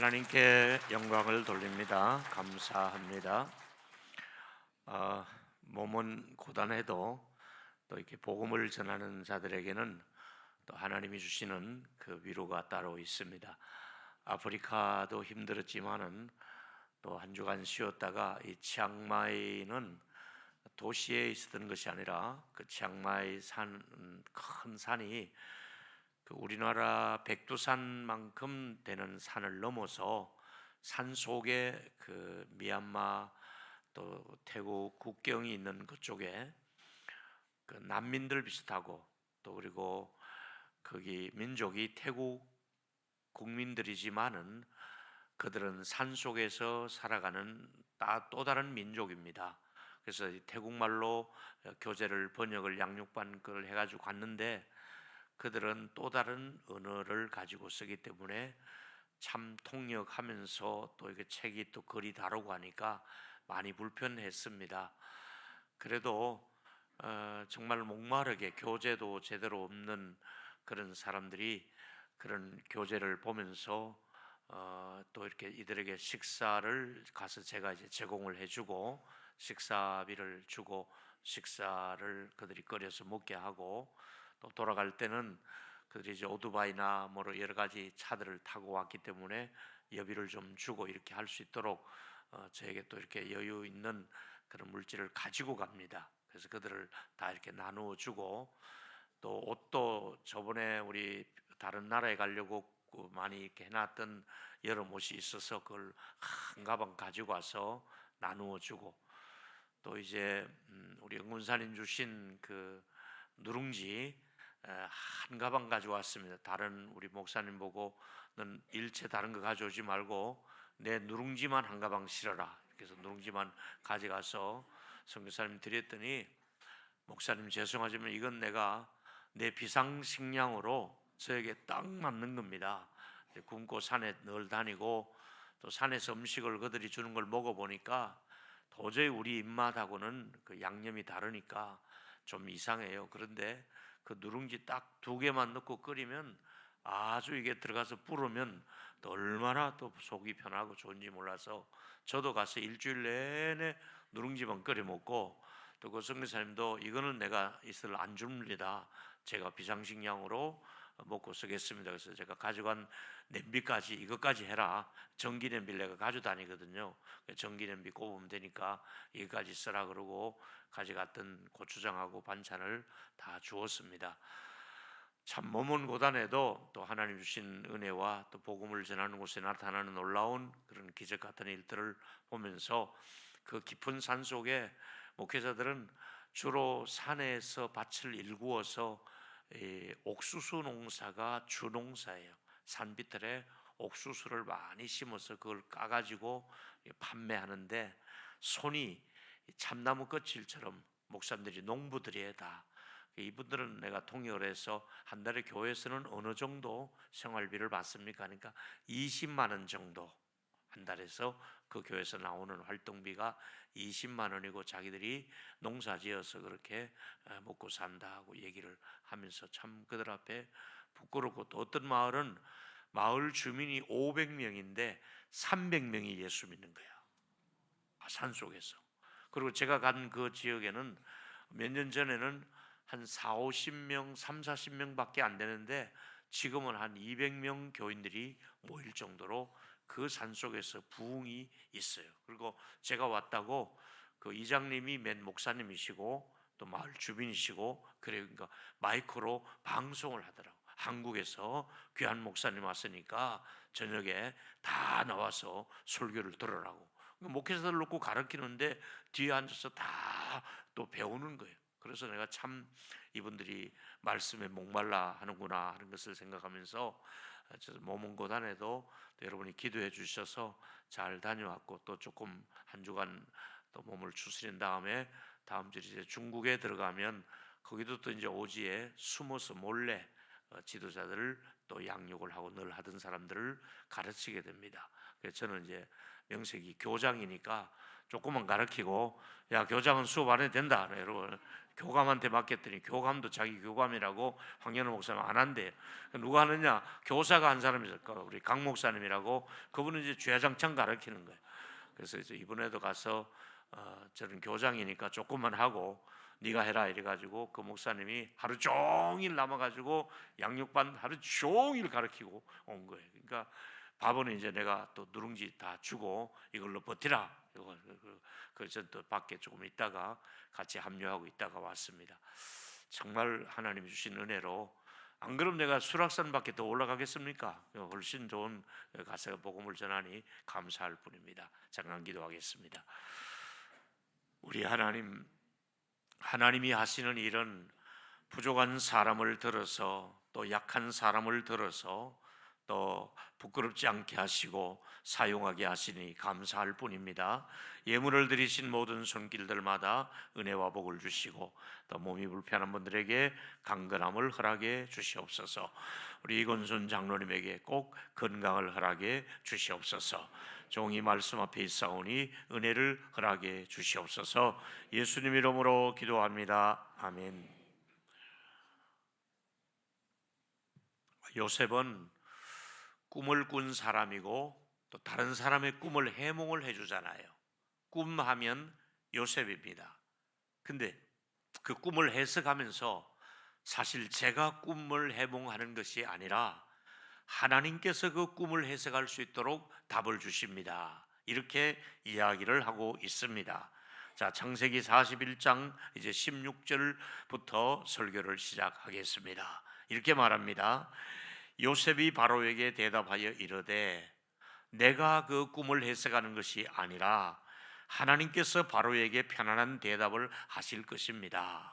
하나님께 영광을 돌립니다. 감사합니다. 몸은 고단해도 또 이렇게 복음을 전하는 자들에게는 또 하나님이 주시는 그 위로가 따로 있습니다. 아프리카도 힘들었지만은 또 한 주간 쉬었다가 이 치앙마이는 도시에 있었던 것이 아니라 그 치앙마이 큰 산이 그 우리나라 백두산만큼 되는 산을 넘어서 산 속에 그 미얀마 또 태국 국경이 있는 그쪽에 그 난민들 비슷하고 또 그리고 거기 민족이 태국 국민들이지만은 그들은 산 속에서 살아가는 또 다른 민족입니다. 그래서 태국말로 교재를 번역을 양육반 걸 해가지고 갔는데 그들은 또 다른 언어를 가지고 쓰기 때문에 참 통역하면서 또 이게 책이 또 글이 다르고 하니까 많이 불편했습니다. 그래도 정말 목마르게 교재도 제대로 없는 그런 사람들이 그런 교재를 보면서 또 이렇게 이들에게 식사를 가서 제가 이제 제공을 해주고 식사비를 주고 식사를 그들이 끓여서 먹게 하고 또 돌아갈 때는 그들이 이제 오토바이나 뭐로 여러 가지 차들을 타고 왔기 때문에 여비를 좀 주고 이렇게 할 수 있도록 저에게 또 이렇게 여유 있는 그런 물질을 가지고 갑니다. 그래서 그들을 다 이렇게 나누어 주고 또 옷도 저번에 우리 다른 나라에 가려고 많이 이렇게 해놨던 여러 옷이 있어서 그걸 한 가방 가지고 와서 나누어 주고 또 이제 우리 응군사님 주신 그 누룽지 한 가방 가져왔습니다. 다른 우리 목사님 보고는 일체 다른 거 가져오지 말고 내 누룽지만 한 가방 실어라. 그래서 누룽지만 가져가서 선교사님 드렸더니 목사님 죄송하지만 이건 내가 내 비상식량으로 저에게 딱 맞는 겁니다. 굶고 산에 늘 다니고 또 산에서 음식을 그들이 주는 걸 먹어보니까 도저히 우리 입맛하고는 그 양념이 다르니까 좀 이상해요. 그런데 그 누룽지 딱 2개만 넣고 끓이면 아주 이게 들어가서 불으면 또 얼마나 또 속이 편하고 좋은지 몰라서 저도 가서 일주일 내내 누룽지만 끓여 먹고 또 그 선교사님도 이거는 내가 이슬 안 줍니다. 제가 비상식량으로 먹고 쓰겠습니다. 그래서 제가 가져간 냄비까지 이것까지 해라. 전기 냄비를 내가 가져다니거든요. 전기 냄비 꼽으면 되니까 이거까지 쓰라 그러고 가져갔던 고추장하고 반찬을 다 주었습니다. 참 몸은 고단해도 또 하나님 주신 은혜와 또 복음을 전하는 곳에 나타나는 놀라운 그런 기적 같은 일들을 보면서 그 깊은 산 속에 목회자들은 주로 산에서 밭을 일구어서 옥수수 농사가 주농사예요. 산비틀에 옥수수를 많이 심어서 그걸 까가지고 판매하는데 손이 참나무 껍질처럼 목사님들이 농부들이 다 이분들은 내가 통역을 해서 한 달에 교회에서는 어느 정도 생활비를 받습니까? 그러니까 20만 원 정도 한 달에서 그 교회에서 나오는 활동비가 20만 원이고 자기들이 농사지어서 그렇게 먹고 산다고 얘기를 하면서 참 그들 앞에 부끄럽고 또 어떤 마을은 마을 주민이 500명인데 300명이 예수 믿는 거야. 산속에서. 그리고 제가 간 그 지역에는 몇 년 전에는 한 4, 50명, 3, 40명밖에 안 되는데 지금은 한 200명 교인들이 모일 정도로 그 산속에서 부흥이 있어요. 그리고 제가 왔다고 그 이장님이 맨 목사님이시고 또 마을 주민이시고 그러니까 마이크로 방송을 하더라고. 한국에서 귀한 목사님 왔으니까 저녁에 다 나와서 설교를 들으라고. 목회자들 놓고 가르치는데 뒤에 앉아서 다 또 배우는 거예요. 그래서 내가 참 이분들이 말씀에 목말라 하는구나 하는 것을 생각하면서 몸은 고단해도 여러분이 기도해 주셔서 잘 다녀왔고 또 조금 한 주간 또 몸을 추스린 다음에 다음 주에 이제 중국에 들어가면 거기도 또 이제 오지에 숨어서 몰래 지도자들을 또 양육을 하고 늘 하던 사람들을 가르치게 됩니다. 그래서 저는 이제 명색이 교장이니까 조금만 가르치고, 야, 교장은 수업 안 해도 된다 여러분, 교감한테 맡겼더니 교감도 자기 교감이라고 황현우 목사님 안 한대요. 누가 하느냐? 교사가 한 사람이 있을 거예요. 우리 강 목사님이라고. 그분은 이제 주야장창 가르치는 거예요. 그래서 이제 이번에도 가서 저는 교장이니까 조금만 하고 네가 해라 이래가지고 그 목사님이 하루 종일 남아가지고 양육반 하루 종일 가르치고 온 거예요. 그러니까 밥은 이제 내가 또 누룽지 다 주고 이걸로 버티라. 그래서 또 밖에 조금 있다가 같이 합류하고 있다가 왔습니다. 정말 하나님 주신 은혜로, 안 그럼 내가 수락산밖에 더 올라가겠습니까? 훨씬 좋은 가서 복음을 전하니 감사할 뿐입니다. 잠깐 기도하겠습니다. 우리 하나님이 하시는 일은 부족한 사람을 들어서, 또 약한 사람을 들어서 또 부끄럽지 않게 하시고 사용하게 하시니 감사할 뿐입니다. 예물을 드리신 모든 손길들마다 은혜와 복을 주시고 또 몸이 불편한 분들에게 강건함을 허락해 주시옵소서. 우리 이건순 장로님에게 꼭 건강을 허락해 주시옵소서. 종이 말씀 앞에 있사오니 은혜를 허락해 주시옵소서. 예수님 이름으로 기도합니다. 아멘. 요셉은 꿈을 꾼 사람이고 또 다른 사람의 꿈을 해몽을 해주잖아요. 꿈하면 요셉입니다. 근데 그 꿈을 해석하면서 사실 제가 꿈을 해몽하는 것이 아니라 하나님께서 그 꿈을 해석할 수 있도록 답을 주십니다. 이렇게 이야기를 하고 있습니다. 자, 창세기 41장 이제 16절부터 설교를 시작하겠습니다. 이렇게 말합니다. 요셉이 바로에게 대답하여 이르되 내가 그 꿈을 해석하는 것이 아니라 하나님께서 바로에게 편안한 대답을 하실 것입니다.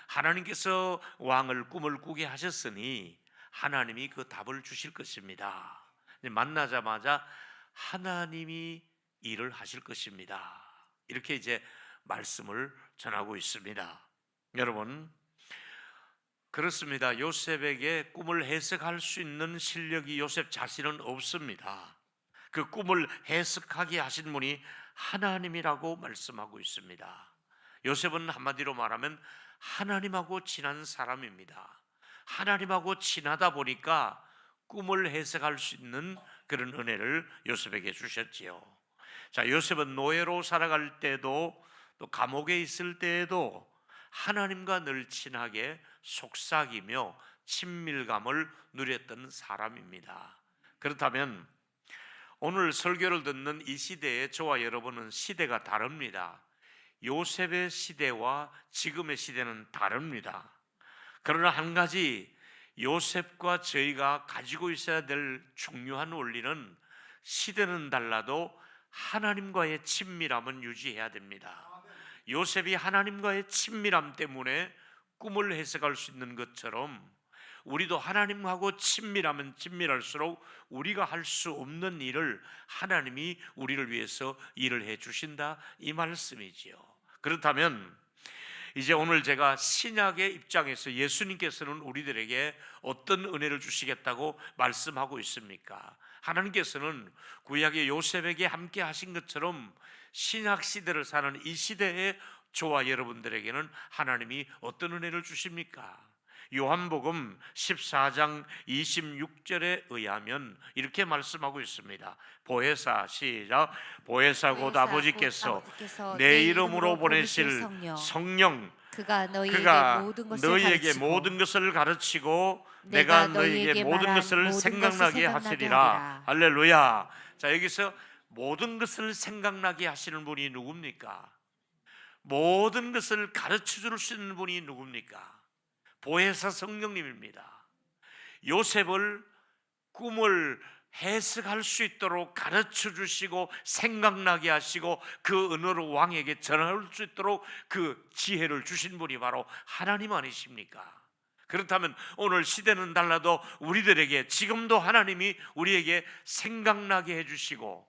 하나님께서 왕을 꿈을 꾸게 하셨으니 하나님이 그 답을 주실 것입니다. 만나자마자 하나님이 일을 하실 것입니다. 이렇게 이제 말씀을 전하고 있습니다. 여러분, 그렇습니다. 요셉에게 꿈을 해석할 수 있는 실력이 요셉 자신은 없습니다. 그 꿈을 해석하게 하신 분이 하나님이라고 말씀하고 있습니다. 요셉은 한마디로 말하면 하나님하고 친한 사람입니다. 하나님하고 친하다 보니까 꿈을 해석할 수 있는 그런 은혜를 요셉에게 주셨지요. 자, 요셉은 노예로 살아갈 때도 또 감옥에 있을 때에도 하나님과 늘 친하게 속삭이며 친밀감을 누렸던 사람입니다. 그렇다면 오늘 설교를 듣는 이 시대에 저와 여러분은 시대가 다릅니다. 요셉의 시대와 지금의 시대는 다릅니다. 그러나 한 가지 요셉과 저희가 가지고 있어야 될 중요한 원리는 시대는 달라도 하나님과의 친밀함은 유지해야 됩니다. 요셉이 하나님과의 친밀함 때문에 꿈을 해석할 수 있는 것처럼 우리도 하나님하고 친밀하면 친밀할수록 우리가 할 수 없는 일을 하나님이 우리를 위해서 일을 해 주신다, 이 말씀이지요. 그렇다면 이제 오늘 제가 신약의 입장에서 예수님께서는 우리들에게 어떤 은혜를 주시겠다고 말씀하고 있습니까? 하나님께서는 구약의 요셉에게 함께 하신 것처럼 신약 시대를 사는 이 시대에 저와 여러분들에게는 하나님이 어떤 은혜를 주십니까? 요한복음 14장 26절에 의하면 이렇게 말씀하고 있습니다. 보혜사, 시작. 보혜사 곧 아버지께서 내 이름으로 보내실 성령, 그가 너희에게 모든 것을 가르치고 내가 너희에게 모든 것을 생각나게 하시리라. 할렐루야. 자, 여기서 모든 것을 생각나게 하시는 분이 누굽니까? 모든 것을 가르쳐 줄 수 있는 분이 누굽니까? 보혜사 성령님입니다. 요셉을 꿈을 해석할 수 있도록 가르쳐 주시고 생각나게 하시고 그 언어로 왕에게 전할 수 있도록 그 지혜를 주신 분이 바로 하나님 아니십니까? 그렇다면 오늘 시대는 달라도 우리들에게 지금도 하나님이 우리에게 생각나게 해주시고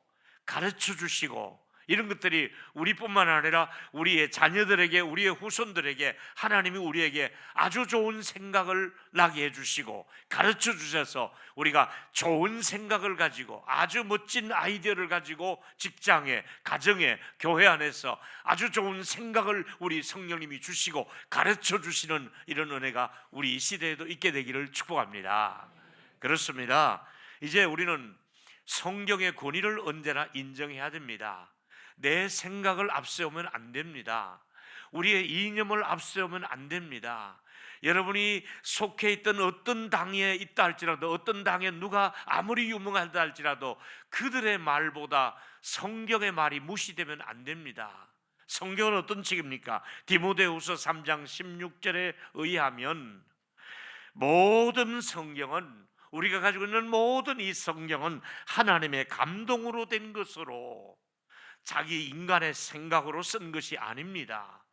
가르쳐 주시고 이런 것들이 우리뿐만 아니라 우리의 자녀들에게, 우리의 후손들에게 하나님이 우리에게 아주 좋은 생각을 나게 해주시고 가르쳐 주셔서 우리가 좋은 생각을 가지고 아주 멋진 아이디어를 가지고 직장에, 가정에, 교회 안에서 아주 좋은 생각을 우리 성령님이 주시고 가르쳐 주시는 이런 은혜가 우리 이 시대에도 있게 되기를 축복합니다. 그렇습니다. 이제 우리는 성경의 권위를 언제나 인정해야 됩니다. 내 생각을 앞세우면 안 됩니다. 우리의 이념을 앞세우면 안 됩니다. 여러분이 속해 있던 어떤 당에 있다 할지라도, 어떤 당에 누가 아무리 유명하다 할지라도 그들의 말보다 성경의 말이 무시되면 안 됩니다. 성경은 어떤 책입니까? 디모데후서 3장 16절에 의하면 모든 성경은, 우리가 가지고 있는 모든 이 성경은 하나님의 감동으로 된 것으로 자기 인간의 생각으로 쓴 것이 아닙니다.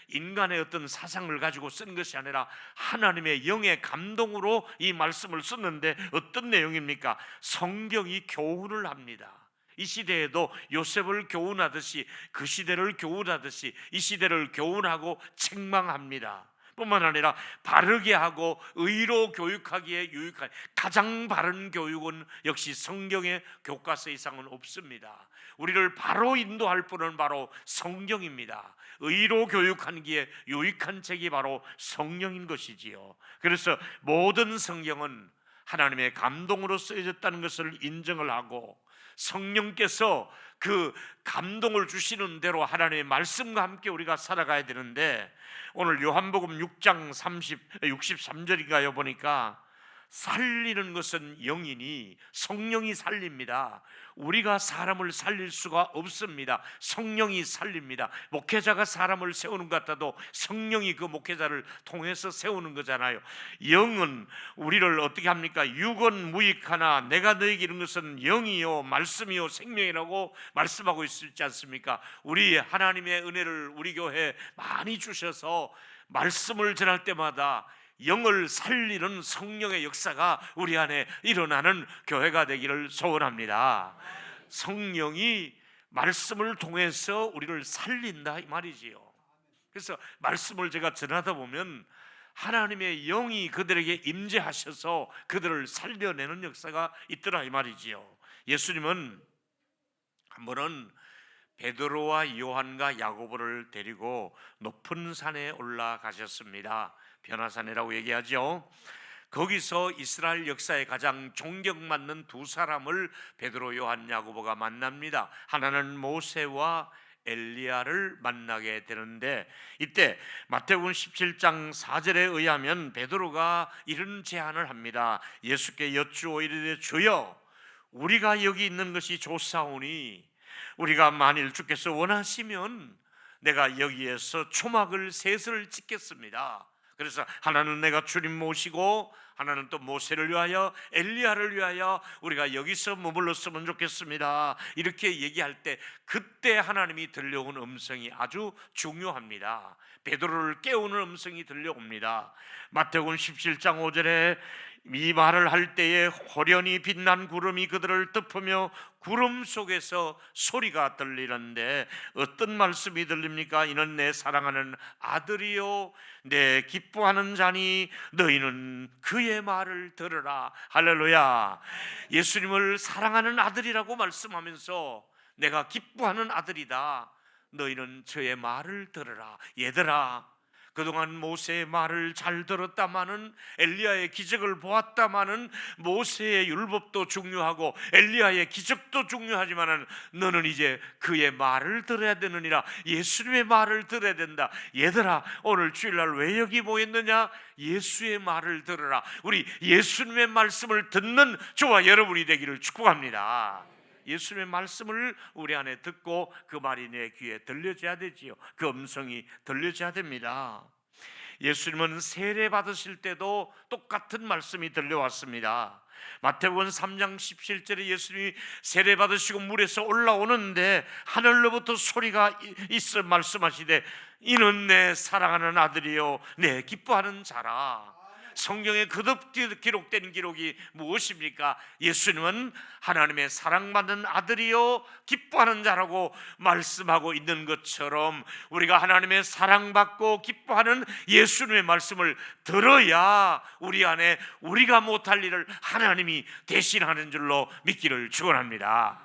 인간의 어떤 사상을 가지고 쓴 것이 아니라 하나님의 영의 감동으로 이 말씀을 썼는데 어떤 내용입니까? 성경이 교훈을 합니다. 이 시대에도 요셉을 교훈하듯이, 그 시대를 교훈하듯이 이 시대를 교훈하고 책망합니다. 뿐만 아니라 바르게 하고 의로 교육하기에 유익한 가장 바른 교육은 역시 성경의 교과서 이상은 없습니다. 우리를 바로 인도할 분은 바로 성경입니다. 의로 교육하기에 유익한 책이 바로 성령인 것이지요. 그래서 모든 성경은 하나님의 감동으로 쓰여졌다는 것을 인정을 하고 성령께서 그 감동을 주시는 대로 하나님의 말씀과 함께 우리가 살아가야 되는데, 오늘 요한복음 6장 63절인가요 보니까 살리는 것은 영이니 성령이 살립니다. 우리가 사람을 살릴 수가 없습니다. 성령이 살립니다. 목회자가 사람을 세우는 것 같아도 성령이 그 목회자를 통해서 세우는 거잖아요. 영은 우리를 어떻게 합니까? 육은 무익하나 내가 너에게 이른 것은 영이요 말씀이요 생명이라고 말씀하고 있지 않습니까? 우리 하나님의 은혜를 우리 교회에 많이 주셔서 말씀을 전할 때마다 영을 살리는 성령의 역사가 우리 안에 일어나는 교회가 되기를 소원합니다. 성령이 말씀을 통해서 우리를 살린다 이 말이지요. 그래서 말씀을 제가 전하다 보면 하나님의 영이 그들에게 임재하셔서 그들을 살려내는 역사가 있더라 이 말이지요. 예수님은 한 번은 베드로와 요한과 야고보를 데리고 높은 산에 올라가셨습니다. 변화산이라고 얘기하죠. 거기서 이스라엘 역사에 가장 존경받는 두 사람을 베드로, 요한, 야고보가 만납니다. 하나는 모세와 엘리야를 만나게 되는데, 이때 마태복음 17장 4절에 의하면 베드로가 이런 제안을 합니다. 예수께 여쭈어 이르되 주여, 우리가 여기 있는 것이 좋사오니 우리가 만일 주께서 원하시면 내가 여기에서 초막을 셋을 짓겠습니다. 그래서 하나는 내가 주님 모시고 하나는 또 모세를 위하여, 엘리야를 위하여 우리가 여기서 머물렀으면 좋겠습니다. 이렇게 얘기할 때 그때 하나님이 들려온 음성이 아주 중요합니다. 베드로를 깨우는 음성이 들려옵니다. 마태복음 17장 5절에 이 말을 할 때에 호련히 빛난 구름이 그들을 덮으며 구름 속에서 소리가 들리는데 어떤 말씀이 들립니까? 이는 내 사랑하는 아들이요 내 기뻐하는 자니 너희는 그의 말을 들으라. 할렐루야. 예수님을 사랑하는 아들이라고 말씀하면서 내가 기뻐하는 아들이다, 너희는 저의 말을 들으라. 얘들아, 그동안 모세의 말을 잘 들었다마는, 엘리야의 기적을 보았다마는, 모세의 율법도 중요하고 엘리야의 기적도 중요하지만은 너는 이제 그의 말을 들어야 되느니라. 예수님의 말을 들어야 된다. 얘들아, 오늘 주일날 왜 여기 모였느냐? 예수의 말을 들으라. 우리 예수님의 말씀을 듣는 저와 여러분이 되기를 축복합니다. 예수님의 말씀을 우리 안에 듣고 그 말이 내 귀에 들려져야 되지요. 그 음성이 들려져야 됩니다. 예수님은 세례 받으실 때도 똑같은 말씀이 들려왔습니다. 마태복음 3장 17절에 예수님이 세례 받으시고 물에서 올라오는데 하늘로부터 소리가 있어 말씀하시되 이는 내 사랑하는 아들이요 내 기뻐하는 자라. 성경에 거듭 기록된 기록이 무엇입니까? 예수님은 하나님의 사랑받는 아들이요 기뻐하는 자라고 말씀하고 있는 것처럼 우리가 하나님의 사랑받고 기뻐하는 예수님의 말씀을 들어야 우리 안에 우리가 못할 일을 하나님이 대신하는 줄로 믿기를 축원합니다.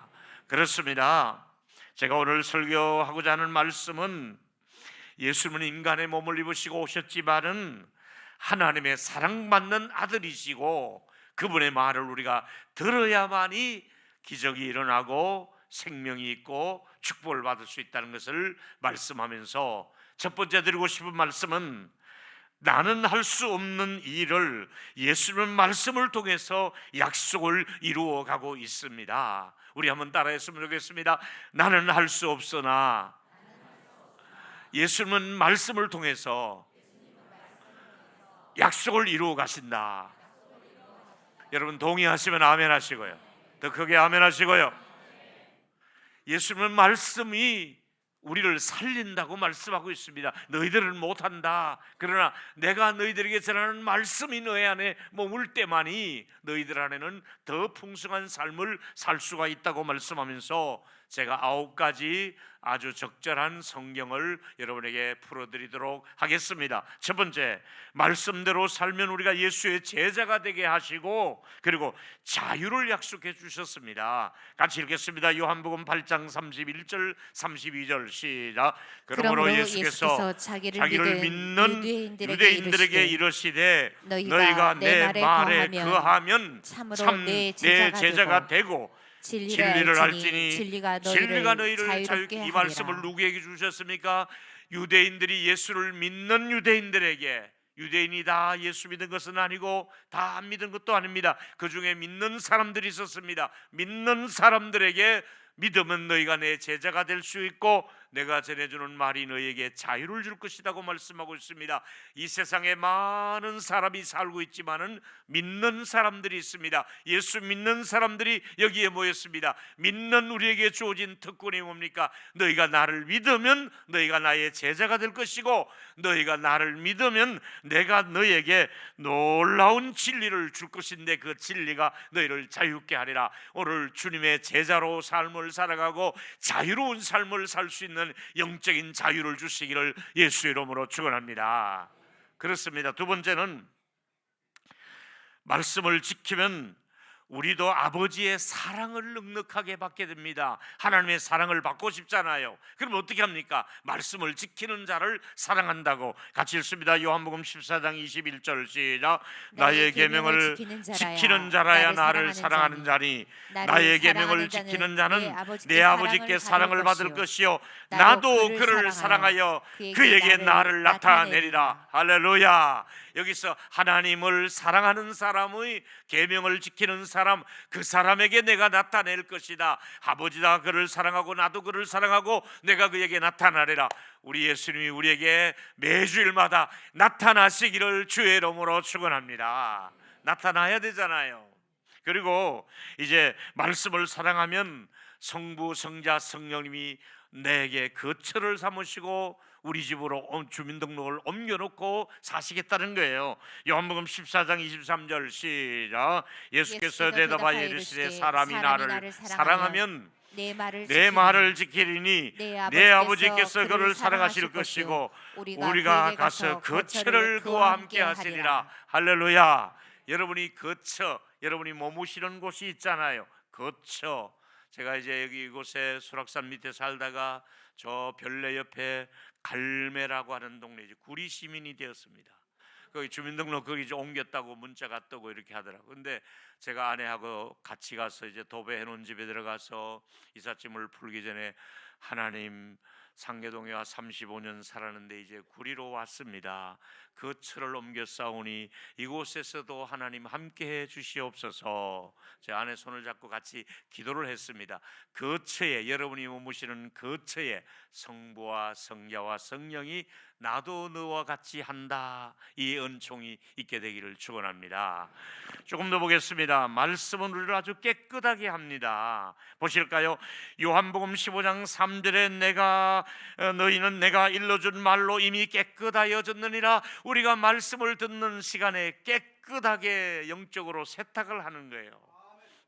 그렇습니다. 제가 오늘 설교하고자 하는 말씀은 예수님은 인간의 몸을 입으시고 오셨지만은 하나님의 사랑받는 아들이시고 그분의 말을 우리가 들어야만이 기적이 일어나고 생명이 있고 축복을 받을 수 있다는 것을 말씀하면서 첫 번째 드리고 싶은 말씀은 나는 할 수 없는 일을 예수님의 말씀을 통해서 약속을 이루어 가고 있습니다. 우리 한번 따라했으면 좋겠습니다. 나는 할 수 없으나 예수님은 말씀을 통해서 약속을 이루어 가신다. 여러분 동의하시면 아멘 하시고요. 더 크게 아멘 하시고요. 예수님은 말씀이 우리를 살린다고 말씀하고 있습니다. 너희들은 못한다. 그러나 내가 너희들에게 전하는 말씀이 너희 안에 머물 때만이 너희들 안에는 더 풍성한 삶을 살 수가 있다고 말씀하면서 제가 9가지 아주 적절한 성경을 여러분에게 풀어드리도록 하겠습니다. 첫 번째, 말씀대로 살면 우리가 예수의 제자가 되게 하시고 그리고 자유를 약속해 주셨습니다. 같이 읽겠습니다. 요한복음 8장 31절 32절 시작. 그러므로 예수께서 자기를 믿는 유대인들에게 이르시되 너희가 내 말에 거하면 참 내 제자가 되고 진리를 알지니 진리가 너희를 자유케 하리라. 이 말씀을 누구에게 주셨습니까? 유대인들이 예수를 믿는 유대인들에게. 유대인이 다 예수 믿은 것은 아니고 다 안 믿은 것도 아닙니다. 그 중에 믿는 사람들이 있었습니다. 믿는 사람들에게 믿으면 너희가 내 제자가 될 수 있고 내가 전해주는 말이 너희에게 자유를 줄 것이라고 말씀하고 있습니다. 이 세상에 많은 사람이 살고 있지만은 믿는 사람들이 있습니다. 예수 믿는 사람들이 여기에 모였습니다. 믿는 우리에게 주어진 특권이 뭡니까? 너희가 나를 믿으면 너희가 나의 제자가 될 것이고 너희가 나를 믿으면 내가 너희에게 놀라운 진리를 줄 것인데 그 진리가 너희를 자유케 하리라. 오늘 주님의 제자로 삶을 살아가고 자유로운 삶을 살 수 있는 영적인 자유를 주시기를 예수의 이름으로 축원합니다. 그렇습니다. 두 번째는 말씀을 지키면 우리도 아버지의 사랑을 넉넉하게 받게 됩니다. 하나님의 사랑을 받고 싶잖아요. 그럼 어떻게 합니까? 말씀을 지키는 자를 사랑한다고. 같이 읽습니다. 요한복음 14장 21절 시작. 나의 계명을 지키는 자라야 나를 사랑하는 자니 나의 계명을 지키는 자는 내 아버지께 사랑을 받을 것이요 나도 그를 사랑하여 그에게 나를 나타내리라. 할렐루야. 여기서 하나님을 사랑하는 사람의 계명을 지키는 사람, 그 사람에게 내가 나타낼 것이다. 아버지가 그를 사랑하고 나도 그를 사랑하고 내가 그에게 나타나리라. 우리 예수님이 우리에게 매주일마다 나타나시기를 주의 이름으로 축원합니다. 나타나야 되잖아요. 그리고 이제 말씀을 사랑하면 성부, 성자, 성령님이 내게 거처를 삼으시고 우리 집으로 주민등록을 옮겨놓고 사시겠다는 거예요. 요한복음 14장 23절 시작. 예수께서 대답하여 이르시되 사람이 나를 사랑하면 내 말을 지키리니 내 아버지께서 그를 사랑하실 것이고 우리가 가서 거처를 그와 함께 하시리라. 할렐루야. 여러분이 거처, 여러분이 머무시는 곳이 있잖아요. 거처. 제가 이제 여기 이곳에 수락산 밑에 살다가 저 별내 옆에 갈매라고 하는 동네 이제 구리 시민이 되었습니다. 거기 주민등록 거기 이제 옮겼다고 문자가 뜨고 이렇게 하더라고. 근데 제가 아내하고 같이 가서 이제 도배해 놓은 집에 들어가서 이삿짐을 풀기 전에 하나님 상계동에 와 35년 살았는데 이제 구리로 왔습니다. 거처를 옮겨 싸우니 이곳에서도 하나님 함께해 주시옵소서. 제 아내 손을 잡고 같이 기도를 했습니다. 거처에 여러분이 머무시는 거처에 성부와 성자와 성령이 나도 너와 같이 한다. 이 은총이 있게 되기를 축원합니다. 조금 더 보겠습니다. 말씀은 우리를 아주 깨끗하게 합니다. 보실까요? 요한복음 15장 3절에 너희는 내가 일러준 말로 이미 깨끗하여졌느니라. 우리가 말씀을 듣는 시간에 깨끗하게 영적으로 세탁을 하는 거예요.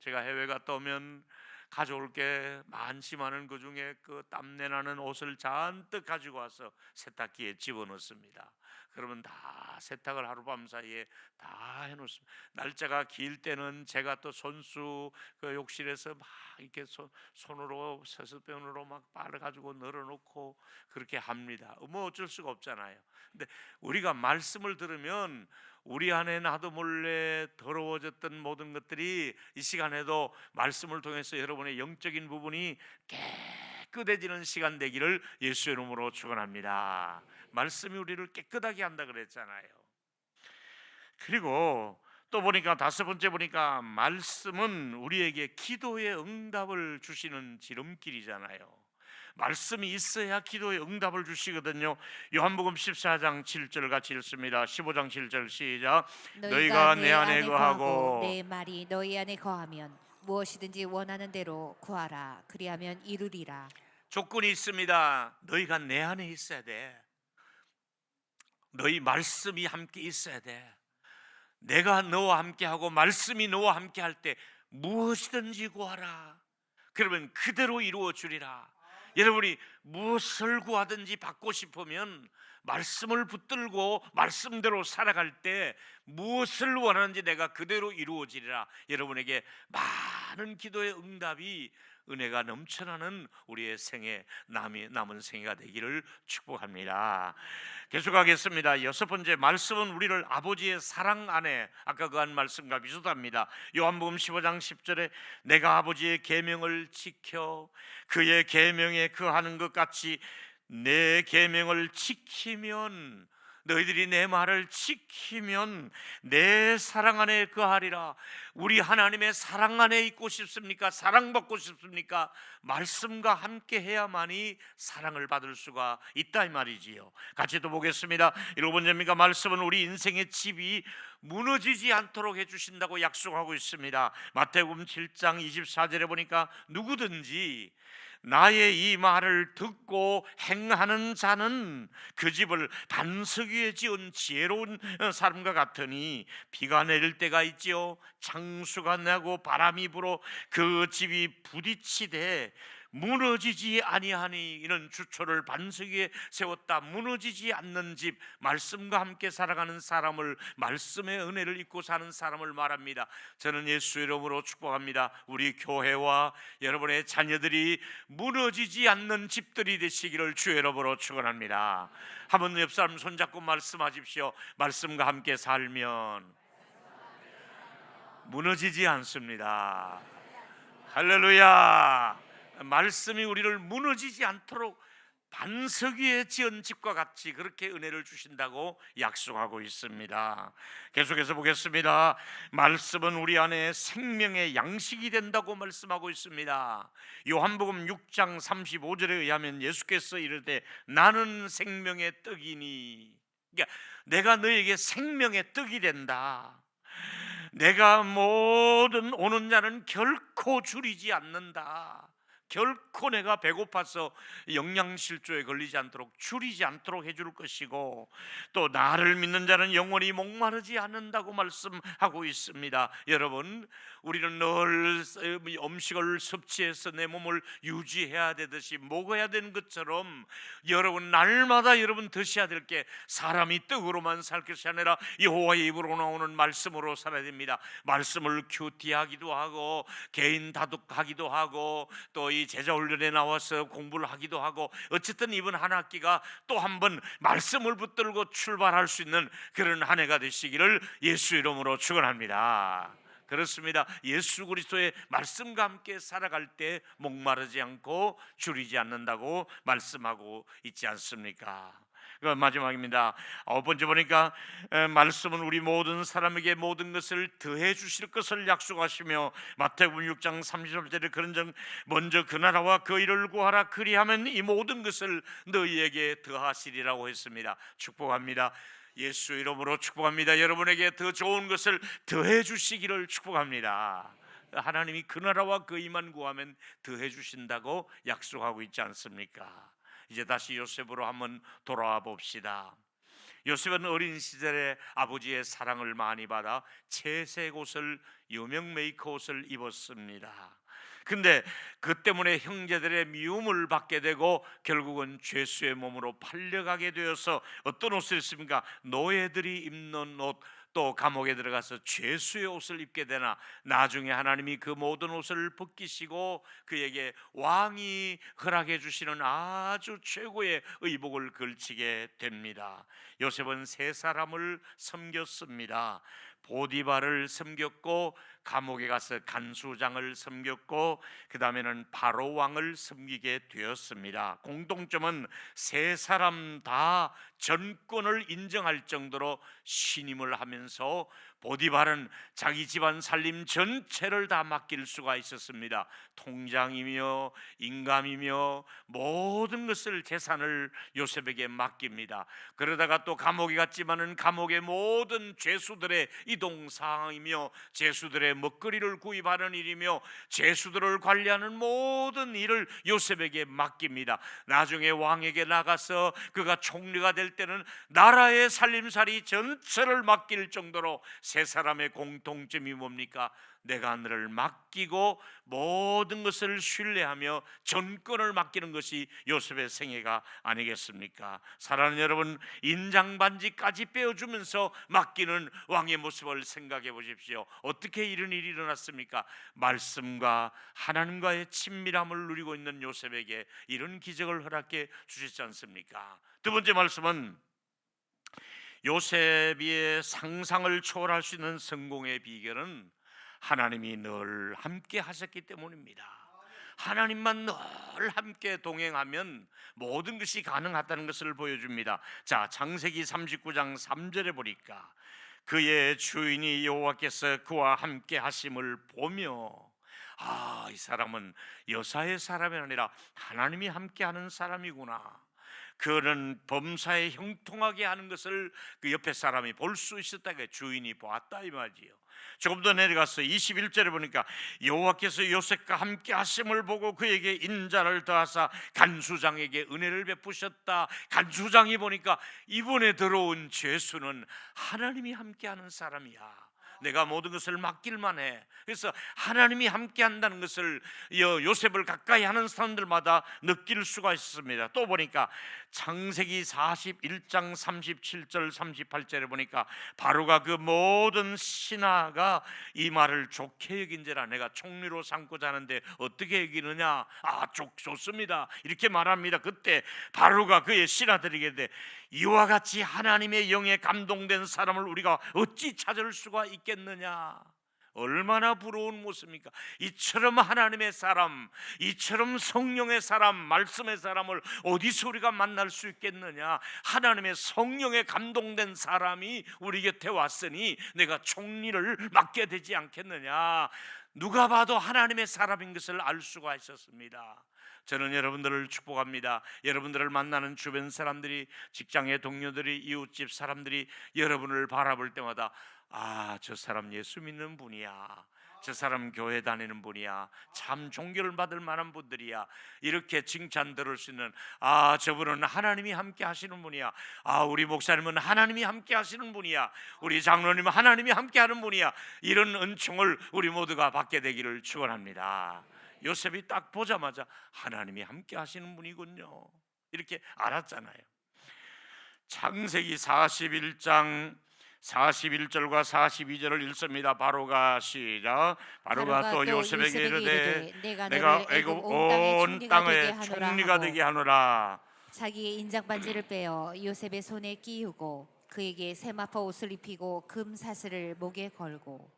제가 해외 갔다 오면 가져올 게 많지만은 그 중에 그 땀내 나는 옷을 잔뜩 가지고 와서 세탁기에 집어넣습니다. 그러면 다 세탁을 하룻밤 사이에 다 해놓습니다. 날짜가 길 때는 제가 또 손수 그 욕실에서 막 이렇게 손으로 세수병으로 막 빨아가지고 널어놓고 그렇게 합니다. 뭐 어쩔 수가 없잖아요. 근데 우리가 말씀을 들으면 우리 안에 나도 몰래 더러워졌던 모든 것들이 이 시간에도 말씀을 통해서 여러분의 영적인 부분이 깨끗해지는 시간 되기를 예수의 이름으로 축원합니다. 말씀이 우리를 깨끗하게 한다 그랬잖아요. 그리고 또 보니까 다섯 번째 보니까 말씀은 우리에게 기도의 응답을 주시는 지름길이잖아요. 말씀이 있어야 기도의 응답을 주시거든요. 요한복음 14장 7절 같이 읽습니다. 15장 7절 시작. 너희가 내 안에 거하고 내 말이 너희 안에 거하면 무엇이든지 원하는 대로 구하라. 그리하면 이루리라. 조건이 있습니다. 너희가 내 안에 있어야 돼. 너희 말씀이 함께 있어야 돼. 내가 너와 함께하고 말씀이 너와 함께할 때 무엇이든지 구하라. 그러면 그대로 이루어 주리라. 여러분이 무엇을 구하든지 받고 싶으면 말씀을 붙들고 말씀대로 살아갈 때 무엇을 원하는지 내가 그대로 이루어지리라. 여러분에게 많은 기도의 응답이 은혜가 넘쳐나는 우리의 생애 남은 생애가 되기를 축복합니다. 계속하겠습니다. 여섯 번째, 말씀은 우리를 아버지의 사랑 안에, 아까 그 한 말씀과 비슷합니다. 요한복음 15장 10절에 내가 아버지의 계명을 지켜 그의 계명에 거하는 것 같이 내 계명을 지키면, 너희들이 내 말을 지키면 내 사랑 안에 거하리라. 우리 하나님의 사랑 안에 있고 싶습니까? 사랑받고 싶습니까? 말씀과 함께 해야만이 사랑을 받을 수가 있다 이 말이지요. 같이 또 보겠습니다. 1번째입니까? 말씀은 우리 인생의 집이 무너지지 않도록 해주신다고 약속하고 있습니다. 마태복음 7장 24절에 보니까 누구든지 나의 이 말을 듣고 행하는 자는 그 집을 반석 위에 지은 지혜로운 사람과 같으니 비가 내릴 때가 있지요. 창수가 나고 바람이 불어 그 집이 부딪히되 무너지지 아니하니. 이는 주초를 반석 위에 세웠다. 무너지지 않는 집, 말씀과 함께 살아가는 사람을, 말씀의 은혜를 입고 사는 사람을 말합니다. 저는 예수 이름으로 축복합니다. 우리 교회와 여러분의 자녀들이 무너지지 않는 집들이 되시기를 주의 이름으로 축원합니다. 한번 옆 사람 손잡고 말씀하십시오. 말씀과 함께 살면 무너지지 않습니다. 할렐루야. 말씀이 우리를 무너지지 않도록 반석 위에 지은 집과 같이 그렇게 은혜를 주신다고 약속하고 있습니다. 계속해서 보겠습니다. 말씀은 우리 안에 생명의 양식이 된다고 말씀하고 있습니다. 요한복음 6장 35절에 의하면 예수께서 이르되 나는 생명의 떡이니, 그러니까 내가 너에게 생명의 떡이 된다. 내가 모든 오는 자는 결코 줄이지 않는다. 결코 내가 배고파서 영양실조에 걸리지 않도록 줄이지 않도록 해줄 것이고, 또 나를 믿는 자는 영원히 목마르지 않는다고 말씀하고 있습니다. 여러분, 우리는 늘 음식을 섭취해서 내 몸을 유지해야 되듯이 먹어야 되는 것처럼 여러분 날마다 여러분 드셔야 될 게 사람이 떡으로만 살 것이 아니라 여호와의 입으로 나오는 말씀으로 살아야 됩니다. 말씀을 큐티하기도 하고 개인 다독하기도 하고 또 이 제자훈련에 나와서 공부를 하기도 하고, 어쨌든 이번 한 학기가 또 한 번 말씀을 붙들고 출발할 수 있는 그런 한 해가 되시기를 예수 이름으로 축원합니다. 그렇습니다. 예수 그리스도의 말씀과 함께 살아갈 때 목마르지 않고 줄이지 않는다고 말씀하고 있지 않습니까? 그 마지막입니다. 아홉 번째 보니까 말씀은 우리 모든 사람에게 모든 것을 더해 주실 것을 약속하시며 마태복음 6장 30절에 그런즉 먼저 그 나라와 그 의를 구하라 그리하면 이 모든 것을 너희에게 더하시리라고 했습니다. 축복합니다. 예수 이름으로 축복합니다. 여러분에게 더 좋은 것을 더해 주시기를 축복합니다. 하나님이 그 나라와 그 의만 구하면 더해 주신다고 약속하고 있지 않습니까? 이제 다시 요셉으로 한번 돌아와 봅시다. 요셉은 어린 시절에 아버지의 사랑을 많이 받아 채색 옷을, 유명 메이커 옷을 입었습니다. 근데 그 때문에 형제들의 미움을 받게 되고 결국은 죄수의 몸으로 팔려가게 되어서 어떤 옷을 입습니까? 노예들이 입는 옷, 또 감옥에 들어가서 죄수의 옷을 입게 되나 나중에 하나님이 그 모든 옷을 벗기시고 그에게 왕이 허락해 주시는 아주 최고의 의복을 걸치게 됩니다. 요셉은 세 사람을 섬겼습니다. 보디발을 섬겼고 감옥에 가서 간수장을 섬겼고 그 다음에는 바로 왕을 섬기게 되었습니다. 공통점은 세 사람 다 전권을 인정할 정도로 신임을 하면서 보디발은 자기 집안 살림 전체를 다 맡길 수가 있었습니다. 통장이며 임금이며 모든 것을 재산을 요셉에게 맡깁니다. 그러다가 또 감옥에 갔지만은 감옥의 모든 죄수들의 이동 사항이며 죄수들의 먹거리를 구입하는 일이며 죄수들을 관리하는 모든 일을 요셉에게 맡깁니다. 나중에 왕에게 나가서 그가 총리가 될 때는 나라의 살림살이 전체를 맡길 정도로 세 사람의 공통점이 뭡니까? 내가 너를 맡기고 모든 것을 신뢰하며 전권을 맡기는 것이 요셉의 생애가 아니겠습니까? 사랑하는 여러분, 인장반지까지 빼어주면서 맡기는 왕의 모습을 생각해 보십시오. 어떻게 이런 일이 일어났습니까? 말씀과 하나님과의 친밀함을 누리고 있는 요셉에게 이런 기적을 허락해 주셨지 않습니까? 두 번째 말씀은 요셉의 상상을 초월할 수 있는 성공의 비결은 하나님이 늘 함께 하셨기 때문입니다. 하나님만 늘 함께 동행하면 모든 것이 가능하다는 것을 보여줍니다. 자, 창세기 39장 3절에 보니까 그의 주인이 여호와께서 그와 함께 하심을 보며 이 사람은 여사의 사람이 아니라 하나님이 함께하는 사람이구나. 그는 범사에 형통하게 하는 것을 그 옆에 사람이 볼 수 있었다가 주인이 보았다 이 말이지요. 조금 더 내려가서 21절에 보니까 여호와께서 요셉과 함께 하심을 보고 그에게 인자를 더하사 간수장에게 은혜를 베푸셨다. 간수장이 보니까 이번에 들어온 죄수는 하나님이 함께하는 사람이야. 내가 모든 것을 맡길만 해. 그래서 하나님이 함께 한다는 것을 요셉을 가까이 하는 사람들마다 느낄 수가 있습니다. 또 보니까 창세기 41장 37절 38절에 보니까 바로가 그 모든 신하가 이 말을 좋게 여긴지라 내가 총리로 삼고자 하는데 어떻게 여기느냐. 좋습니다 이렇게 말합니다. 그때 바로가 그의 신하들에게 이와 같이 하나님의 영에 감동된 사람을 우리가 어찌 찾을 수가 있겠느냐. 얼마나 부러운 모습입니까? 이처럼 하나님의 사람, 이처럼 성령의 사람, 말씀의 사람을 어디서 우리가 만날 수 있겠느냐. 하나님의 성령에 감동된 사람이 우리 곁에 왔으니 내가 총리를 맡게 되지 않겠느냐. 누가 봐도 하나님의 사람인 것을 알 수가 있었습니다. 저는 여러분들을 축복합니다. 여러분들을 만나는 주변 사람들이, 직장의 동료들이, 이웃집 사람들이 여러분을 바라볼 때마다 저 사람 예수 믿는 분이야, 저 사람 교회 다니는 분이야, 참 존경을 받을 만한 분들이야, 이렇게 칭찬 들을 수 있는 저분은 하나님이 함께 하시는 분이야, 우리 목사님은 하나님이 함께 하시는 분이야, 우리 장로님은 하나님이 함께 하는 분이야, 이런 은총을 우리 모두가 받게 되기를 축원합니다. 요셉이 딱 보자마자 하나님이 함께 하시는 분이군요 이렇게 알았잖아요. 창세기 41장 41절과 42절을 읽습니다. 바로가 시작. 바로가 또 요셉에게 이르되 내가 애굽 온 땅의 총리가 되게 하노라. 자기의 인장 반지를 빼어 요셉의 손에 끼우고 그에게 세마포 옷을 입히고 금 사슬을 목에 걸고.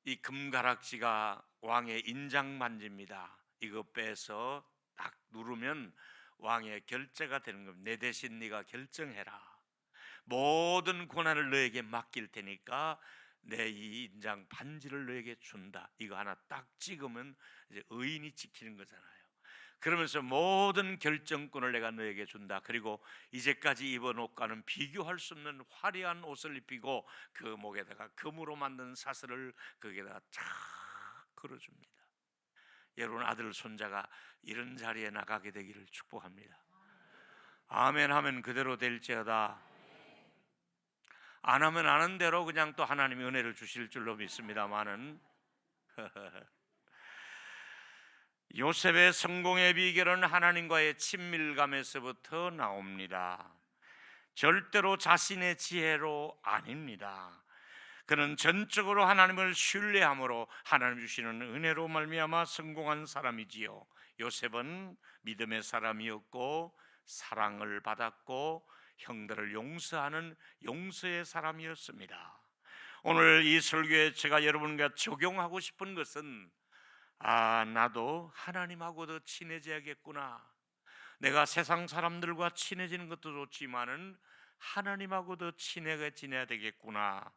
이 금가락지가 왕의 인장 반지입니다. 이거 빼서 딱 누르면 왕의 결제가 되는 겁니다. 내 대신 네가 결정해라. 모든 고난을 너에게 맡길 테니까 내 이 인장 반지를 너에게 준다. 이거 하나 딱 찍으면 이제 의인이 지키는 거잖아요. 그러면서 모든 결정권을 내가 너에게 준다. 그리고 이제까지 입은 옷과는 비교할 수 없는 화려한 옷을 입히고 그 목에다가 금으로 만든 사슬을 거기에다가 쫙 걸어줍니다. 여러분 아들 손자가 이런 자리에 나가게 되기를 축복합니다. 아멘 하면 그대로 될지어다. 안 하면 아는 대로 그냥 또 하나님이 은혜를 주실 줄로 믿습니다만은 요셉의 성공의 비결은 하나님과의 친밀감에서부터 나옵니다. 절대로 자신의 지혜로 아닙니다. 그는 전적으로 하나님을 신뢰함으로 하나님 주시는 은혜로 말미암아 성공한 사람이지요. 요셉은 믿음의 사람이었고 사랑을 받았고 형들을 용서하는 용서의 사람이었습니다. 오늘 이 설교에 제가 여러분과 적용하고 싶은 것은 나도 하나님하고 더 친해져야겠구나. 내가 세상 사람들과 친해지는 것도 좋지만은 하나님하고 더 친하게 지내야 되겠구나.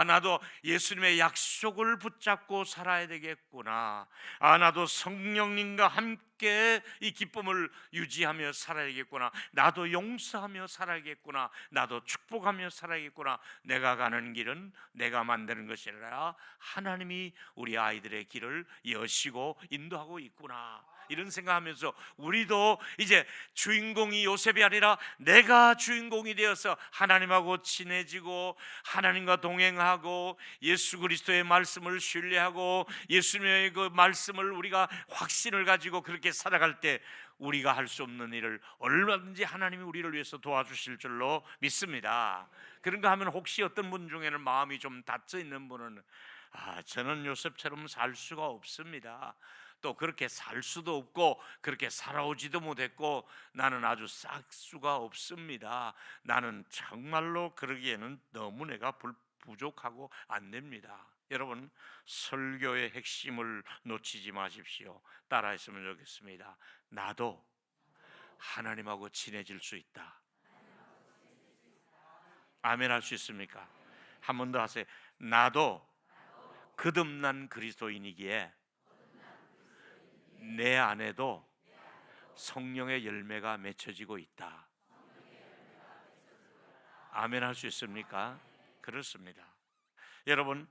나도 예수님의 약속을 붙잡고 살아야 되겠구나. 나도 성령님과 함께 이 기쁨을 유지하며 살아야겠구나. 나도 용서하며 살아야겠구나. 나도 축복하며 살아야겠구나. 내가 가는 길은 내가 만드는 것이 아니라 하나님이 우리 아이들의 길을 여시고 인도하고 있구나. 이런 생각하면서 우리도 이제 주인공이 요셉이 아니라 내가 주인공이 되어서 하나님하고 친해지고 하나님과 동행하고 예수 그리스도의 말씀을 신뢰하고 예수님의 그 말씀을 우리가 확신을 가지고 그렇게 살아갈 때 우리가 할 수 없는 일을 얼마든지 하나님이 우리를 위해서 도와주실 줄로 믿습니다. 그런가 하면 혹시 어떤 분 중에는 마음이 좀 닫혀 있는 분은 저는 요셉처럼 살 수가 없습니다. 또 그렇게 살 수도 없고 그렇게 살아오지도 못했고 나는 아주 싹 수가 없습니다. 나는 정말로 그러기에는 너무 내가 부족하고 안 됩니다. 여러분 설교의 핵심을 놓치지 마십시오. 따라했으면 좋겠습니다. 나도 하나님하고 친해질 수 있다. 아멘 할 수 있습니까? 한 번 더 하세요. 나도 거듭난 그리스도인이기에 내 안에도 성령의 열매가 맺혀지고 있다. 아멘 할 수 있습니까? 그렇습니다. 여러분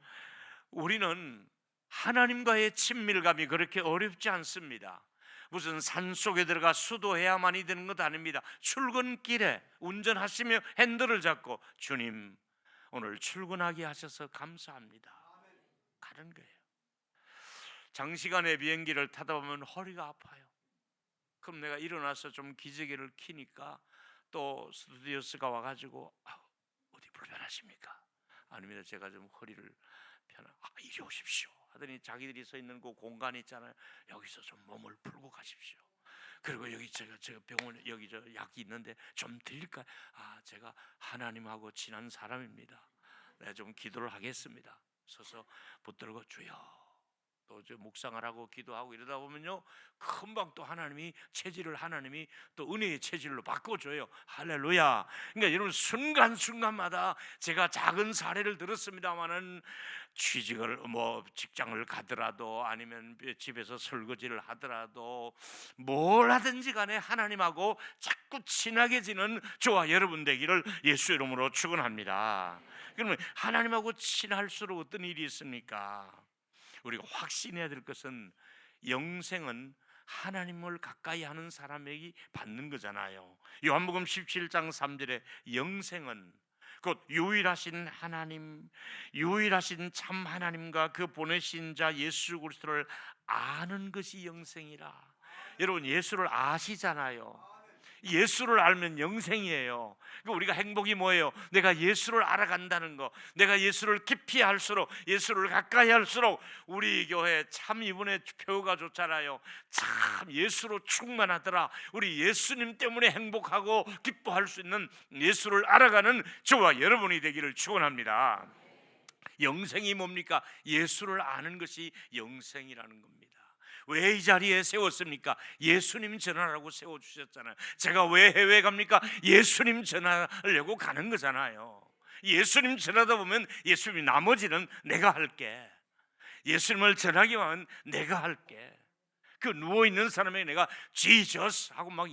우리는 하나님과의 친밀감이 그렇게 어렵지 않습니다. 무슨 산속에 들어가 수도해야만이 되는 것 아닙니다. 출근길에 운전하시며 핸들을 잡고 주님 오늘 출근하게 하셔서 감사합니다. 가는 거예요. 장시간의 비행기를 타다 보면 허리가 아파요. 그럼 내가 일어나서 좀 기저귀를 키니까 또 스튜디오스가 와가지고 어디 불편하십니까? 아닙니다. 제가 좀 허리를 이리 오십시오 하더니 자기들이 서 있는 그 공간 있잖아요. 여기서 좀 몸을 풀고 가십시오. 그리고 여기 제가 병원에 여기 저 약이 있는데 좀 드릴까요? 제가 하나님하고 친한 사람입니다. 내가 좀 기도를 하겠습니다. 서서 붙들고 주여 또 묵상을 하고 기도하고 이러다 보면요 금방 또 하나님이 또 은혜의 체질로 바꿔줘요. 할렐루야. 그러니까 여러분 순간순간마다 제가 작은 사례를 들었습니다마는 취직을 직장을 가더라도 아니면 집에서 설거지를 하더라도 뭘 하든지 간에 하나님하고 자꾸 친하게 지는 저와 여러분 되기를 예수 이름으로 축원합니다. 그러면 하나님하고 친할수록 어떤 일이 있습니까? 우리가 확신해야 될 것은 영생은 하나님을 가까이 하는 사람에게 받는 거잖아요. 요한복음 17장 3절에 영생은 곧 유일하신 하나님, 유일하신 참 하나님과 그 보내신 자 예수 그리스도를 아는 것이 영생이라. 여러분 예수를 아시잖아요. 예수를 알면 영생이에요. 우리가 행복이 뭐예요? 내가 예수를 알아간다는 거. 내가 예수를 깊이 할수록, 예수를 가까이 할수록 우리 교회 참 이번에 표가 좋잖아요. 참 예수로 충만하더라. 우리 예수님 때문에 행복하고 기뻐할 수 있는 예수를 알아가는 저와 여러분이 되기를 축원합니다. 영생이 뭡니까? 예수를 아는 것이 영생이라는 겁니다. 왜 이 자리에 세웠습니까? 예수님 전하라고 세워주셨잖아요. 제가 왜 해외 갑니까? 예수님 전하려고 가는 거잖아요. 예수님 전하다 보면 예수님이 나머지는 내가 할게. 예수님을 전하기만 하면 내가 할게. 그 누워있는 사람에게 내가 Jesus 하고 막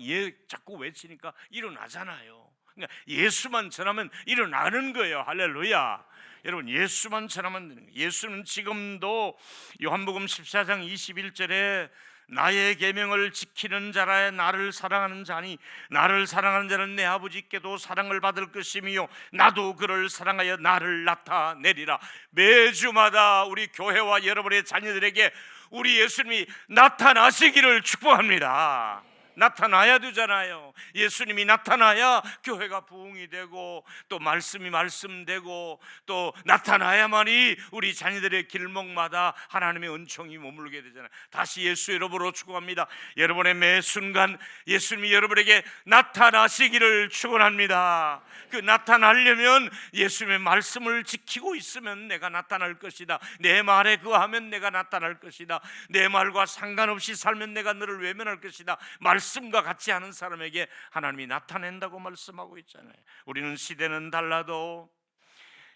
자꾸 외치니까 일어나잖아요. 그러니까 예수만 전하면 일어나는 거예요. 할렐루야. 여러분, 예수만 전하면 되는 거예요. 예수는 지금도 요한복음 14장 21절에 나의 계명을 지키는 자라 나를 사랑하는 자니 나를 사랑하는 자는 내 아버지께도 사랑을 받을 것이며 나도 그를 사랑하여 나를 나타내리라. 매주마다 우리 교회와 여러분의 자녀들에게 우리 예수님이 나타나시기를 축복합니다. 나타나야 되잖아요. 예수님이 나타나야 교회가 부흥이 되고 또 말씀이 말씀되고 또 나타나야만이 우리 자녀들의 길목마다 하나님의 은총이 머물게 되잖아요. 다시 예수 이름으로 축복합니다. 여러분의 매 순간 예수님이 여러분에게 나타나시기를 축원합니다. 그 나타나려면 예수님의 말씀을 지키고 있으면 내가 나타날 것이다. 내 말에 그하면 내가 나타날 것이다. 내 말과 상관없이 살면 내가 너를 외면할 것이다. 말씀과 같이 하는 사람에게 하나님이 나타낸다고 말씀하고 있잖아요. 우리는 시대는 달라도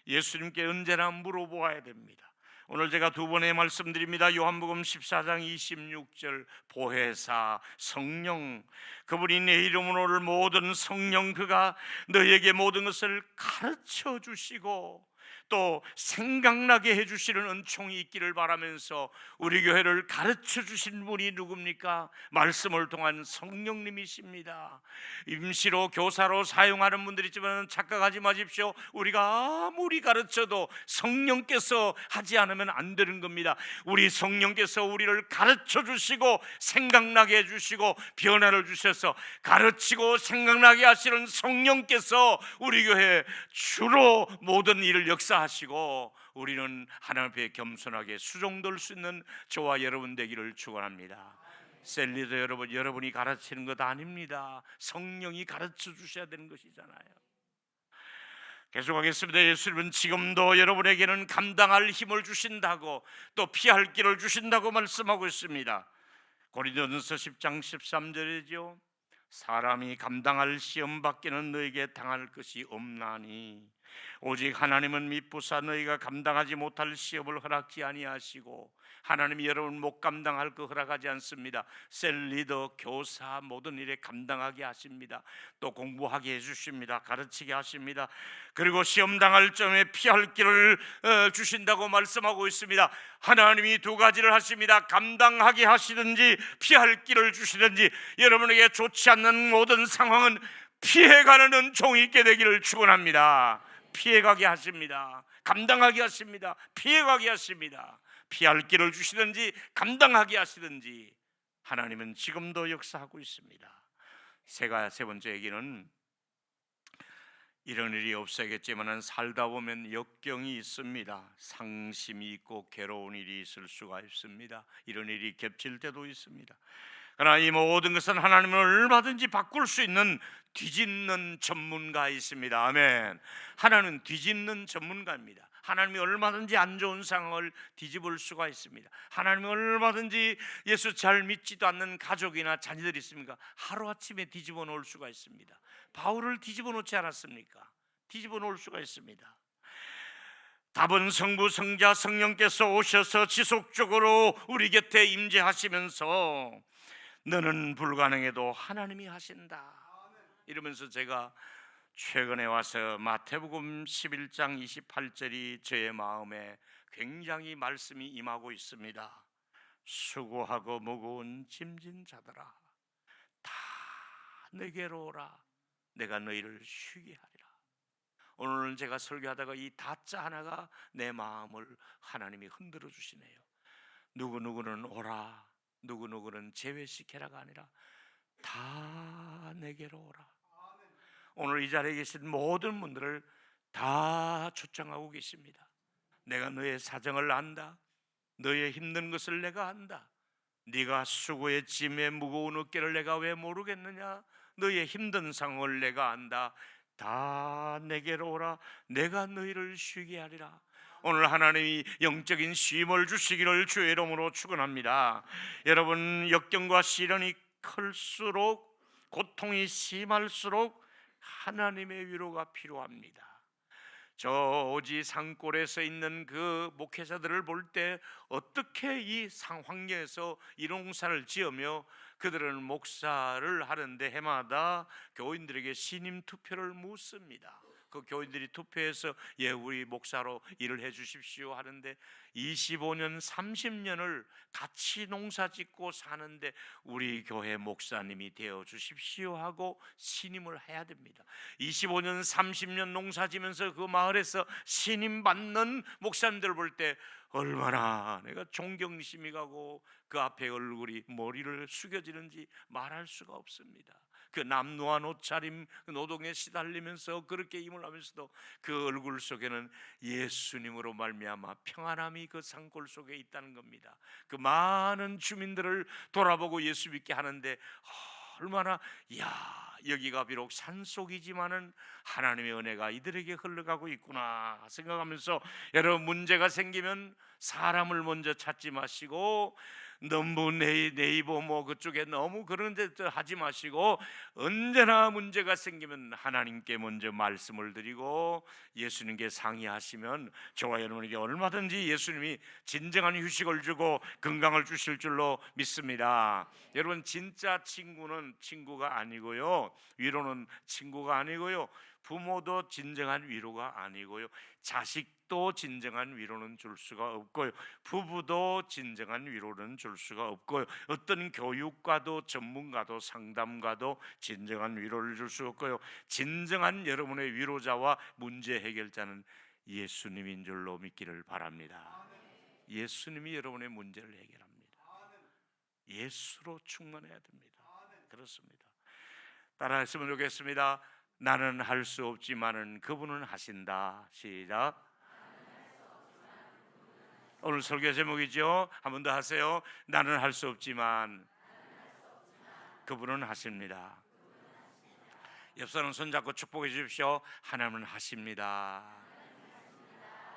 예수님께 언제나 물어보아야 됩니다. 오늘 제가 두 번의 말씀드립니다. 요한복음 14장 26절 보혜사 성령, 그분이 내 이름으로 올 모든 성령, 그가 너에게 모든 것을 가르쳐 주시고 또 생각나게 해주시는 은총이 있기를 바라면서 우리 교회를 가르쳐 주신 분이 누굽니까? 말씀을 통한 성령님이십니다. 임시로 교사로 사용하는 분들이 있지만 착각하지 마십시오. 우리가 아무리 가르쳐도 성령께서 하지 않으면 안 되는 겁니다. 우리 성령께서 우리를 가르쳐 주시고 생각나게 해주시고 변화를 주셔서 가르치고 생각나게 하시는 성령께서 우리 교회 주로 모든 일을 역사하시고 우리는 하나님 앞에 겸손하게 수종될 수 있는 저와 여러분 되기를 축원합니다. 셀리도 여러분이 가르치는 것 아닙니다. 성령이 가르쳐 주셔야 되는 것이잖아요. 계속하겠습니다. 예수님은 지금도 여러분에게는 감당할 힘을 주신다고 또 피할 길을 주신다고 말씀하고 있습니다. 고린도전서 10장 13절이죠. 사람이 감당할 시험 밖에는 너에게 당할 것이 없나니 오직 하나님은 미쁘사 너희가 감당하지 못할 시험을 허락지 아니하시고 하나님이 여러분 못 감당할 거 허락하지 않습니다. 셀리더, 교사 모든 일에 감당하게 하십니다. 또 공부하게 해주십니다. 가르치게 하십니다. 그리고 시험 당할 점에 피할 길을 주신다고 말씀하고 있습니다. 하나님이 두 가지를 하십니다. 감당하게 하시든지 피할 길을 주시든지 여러분에게 좋지 않는 모든 상황은 피해가는 은총이 있게 되기를 축원합니다. 피해가게 하십니다. 감당하게 하십니다. 피해가게 하십니다. 피할 길을 주시든지 감당하게 하시든지 하나님은 지금도 역사하고 있습니다. 세 번째 얘기는 이런 일이 없어야겠지만 살다 보면 역경이 있습니다. 상심이 있고 괴로운 일이 있을 수가 있습니다. 이런 일이 겹칠 때도 있습니다. 그러나 이 모든 것은 하나님은 얼마든지 바꿀 수 있는 뒤집는 전문가 있습니다. 아멘. 하나님은 뒤집는 전문가입니다. 하나님이 얼마든지 안 좋은 상황을 뒤집을 수가 있습니다. 하나님이 얼마든지 예수 잘 믿지도 않는 가족이나 자녀들이 있습니까? 하루아침에 뒤집어 놓을 수가 있습니다. 바울을 뒤집어 놓지 않았습니까? 뒤집어 놓을 수가 있습니다. 답은 성부, 성자, 성령께서 오셔서 지속적으로 우리 곁에 임재하시면서 너는 불가능해도 하나님이 하신다 이러면서 제가 최근에 와서 마태복음 11장 28절이 저의 마음에 굉장히 말씀이 임하고 있습니다. 수고하고 무거운 짐진 자들아 다 내게로 오라 내가 너희를 쉬게 하리라. 오늘은 제가 설교하다가 이 다자 하나가 내 마음을 하나님이 흔들어 주시네요. 누구누구는 오라 누구누구는 제외시켜라가 아니라 다 내게로 오라. 오늘 이 자리에 계신 모든 분들을 다 초청하고 계십니다. 내가 너의 사정을 안다. 너의 힘든 것을 내가 안다. 네가 수고의 짐에 무거운 어깨를 내가 왜 모르겠느냐. 너의 힘든 상황을 내가 안다. 다 내게로 오라. 내가 너희를 쉬게 하리라. 오늘 하나님이 영적인 쉼을 주시기를 주의 이름으로 축원합니다. 여러분, 역경과 시련이 클수록, 고통이 심할수록 하나님의 위로가 필요합니다. 저 오지 산골에서 있는 그 목회자들을 볼 때 어떻게 이 상황에서 이 농사를 지으며 그들은 목사를 하는데 해마다 교인들에게 신임 투표를 묻습니다. 그 교인들이 투표해서 예, 우리 목사로 일을 해 주십시오 하는데 25년 30년을 같이 농사 짓고 사는데 우리 교회 목사님이 되어 주십시오 하고 신임을 해야 됩니다. 25년 30년 농사 지면서 그 마을에서 신임 받는 목사님들 볼 때 얼마나 내가 존경심이 가고 그 앞에 얼굴이 머리를 숙여지는지 말할 수가 없습니다. 그 남루한 옷차림, 그 노동에 시달리면서 그렇게 힘을 하면서도 그 얼굴 속에는 예수님으로 말미암아 평안함이 그 산골 속에 있다는 겁니다. 그 많은 주민들을 돌아보고 예수 믿게 하는데 얼마나, 야, 여기가 비록 산속이지만은 하나님의 은혜가 이들에게 흘러가고 있구나 생각하면서, 여러분, 문제가 생기면 사람을 먼저 찾지 마시고 너무 네이버 뭐 그쪽에 너무 그런 데 하지 마시고 언제나 문제가 생기면 하나님께 먼저 말씀을 드리고 예수님께 상의하시면 저와 여러분에게 얼마든지 예수님이 진정한 휴식을 주고 건강을 주실 줄로 믿습니다. 여러분, 진짜 친구는 친구가 아니고요, 위로는 친구가 아니고요, 부모도 진정한 위로가 아니고요, 자식도 진정한 위로는 줄 수가 없고요, 부부도 진정한 위로는 줄 수가 없고요, 어떤 교육과도 전문가도 상담가도 진정한 위로를 줄 수 없고요, 진정한 여러분의 위로자와 문제 해결자는 예수님인 줄로 믿기를 바랍니다. 예수님이 여러분의 문제를 해결합니다. 예수로 충만해야 됩니다. 그렇습니다. 따라했으면 좋겠습니다. 나는 할 수 없지만은 그분은 하신다. 시작. 오늘 설교 제목이죠. 한 번 더 하세요. 나는 할 수 없지만 그분은 하십니다. 옆 사람 손잡고 축복해 주십시오. 하나님은 하십니다.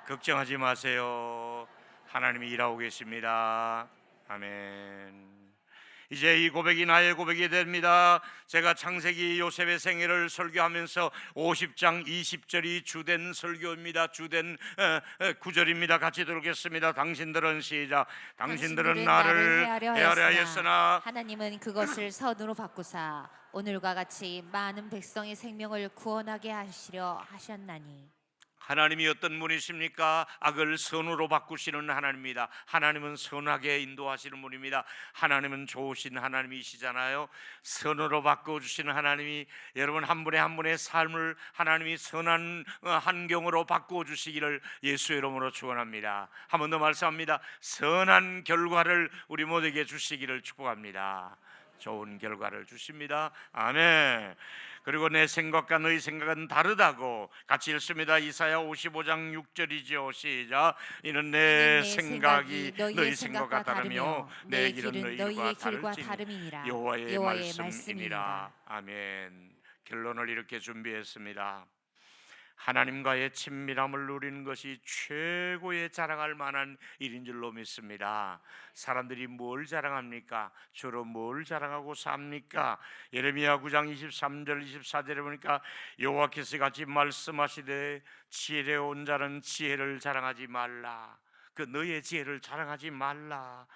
걱정하지 마세요. 하나님이 일하고 계십니다. 아멘. 이제 이 고백이 나의 고백이 됩니다. 제가 창세기 요셉의 생애를 설교하면서 50장 20절이 주된 설교입니다. 주된 구절입니다. 같이 들겠습니다. 당신들은 시작. 당신들은 나를 헤아려 하였으나 하나님은 그것을 선으로 바꾸사 오늘과 같이 많은 백성의 생명을 구원하게 하시려 하셨나니. 하나님이 어떤 분이십니까? 악을 선으로 바꾸시는 하나님입니다. 하나님은 선하게 인도하시는 분입니다. 하나님은 좋으신 하나님이시잖아요. 선으로 바꿔주시는 하나님이 여러분 한 분의 한 분의 삶을 하나님이 선한 환경으로 바꿔주시기를 예수의 이름으로 축원합니다. 한 번 더 말씀합니다. 선한 결과를 우리 모두에게 주시기를 축복합니다. 좋은 결과를 주십니다. 아멘. 그리고 내 생각과 너희 생각은 다르다고 같이 읽습니다. 이사야 55장 6절이죠. 시작. 이는 내 생각이 너희 생각과 다르며 내 길은 너희의 길과 다름이니라. 여호와의 말씀이니라. 아멘. 결론을 이렇게 준비했습니다. 하나님과의 친밀함을 누리는 것이 최고의 자랑할 만한 일인 줄로 믿습니다. 사람들이 뭘 자랑합니까? 주로 뭘 자랑하고 삽니까? 예레미야 9장 23절 24절에 보니까 여호와께서 같이 말씀하시되 지혜로운 자는 지혜를 자랑하지 말라. 그 너의 지혜를 자랑하지 말라.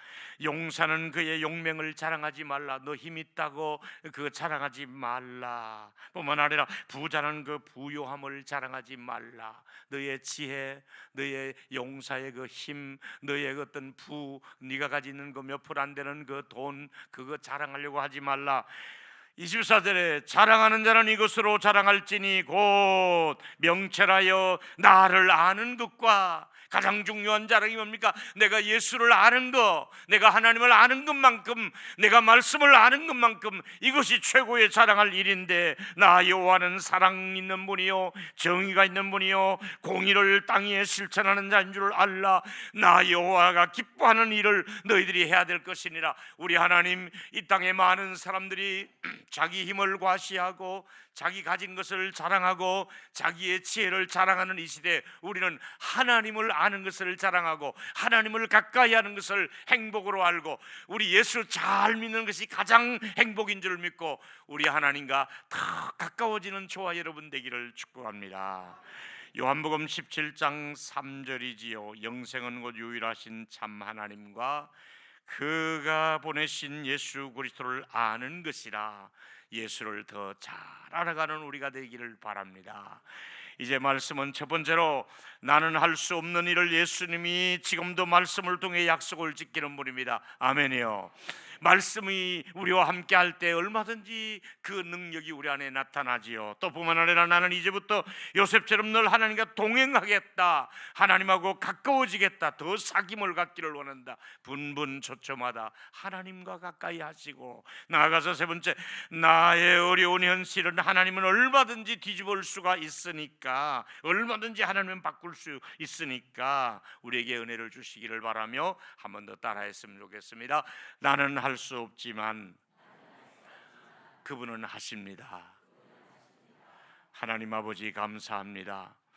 용사는 그의 용맹을 자랑하지 말라. 너 힘 있다고 그거 자랑하지 말라. 뿐만 아니라 부자는 그 부요함을 자랑하지 말라. 너의 지혜, 너의 용사의 그 힘, 너의 어떤 네가 가지는 그 몇 풀 안 되는 그 돈, 그거 자랑하려고 하지 말라. 24절에 자랑하는 자는 이것으로 자랑할지니 곧 명철하여 나를 아는 것과, 가장 중요한 자랑이 뭡니까? 내가 예수를 아는 것, 내가 하나님을 아는 것만큼, 내가 말씀을 아는 것만큼 이것이 최고의 자랑할 일인데, 나 여호와는 사랑 있는 분이요 정의가 있는 분이요 공의를 땅에 실천하는 자인 줄 알라. 나 여호와가 기뻐하는 일을 너희들이 해야 될 것이니라. 우리 하나님, 이 땅에 많은 사람들이 자기 힘을 과시하고 자기 가진 것을 자랑하고 자기의 지혜를 자랑하는 이 시대에 우리는 하나님을 아는 것을 자랑하고 하나님을 가까이 하는 것을 행복으로 알고 우리 예수 잘 믿는 것이 가장 행복인 줄 믿고 우리 하나님과 더 가까워지는 저와 여러분 되기를 축복합니다. 요한복음 17장 3절이지요. 영생은 곧 유일하신 참 하나님과 그가 보내신 예수 그리스도를 아는 것이라. 예수를 더 잘 알아가는 우리가 되기를 바랍니다. 이제 말씀은 첫 번째로 나는 할 수 없는 일을 예수님이 지금도 말씀을 통해 약속을 지키는 분입니다. 아멘이요. 말씀이 우리와 함께 할 때 얼마든지 그 능력이 우리 안에 나타나지요. 또 뿐만 아니라 나는 이제부터 요셉처럼 늘 하나님과 동행하겠다, 하나님하고 가까워지겠다, 더 사귐을 갖기를 원한다. 분분초초마다 하나님과 가까이 하시고, 나아가서 세 번째, 나의 어려운 현실은 하나님은 얼마든지 뒤집을 수가 있으니까, 얼마든지 하나님은 바꿀 수 있으니까 우리에게 은혜를 주시기를 바라며 한 번 더 따라했으면 좋겠습니다. 나는 할 수 없지만 그분은 하십니다. 하나님 아버지 감사합니다.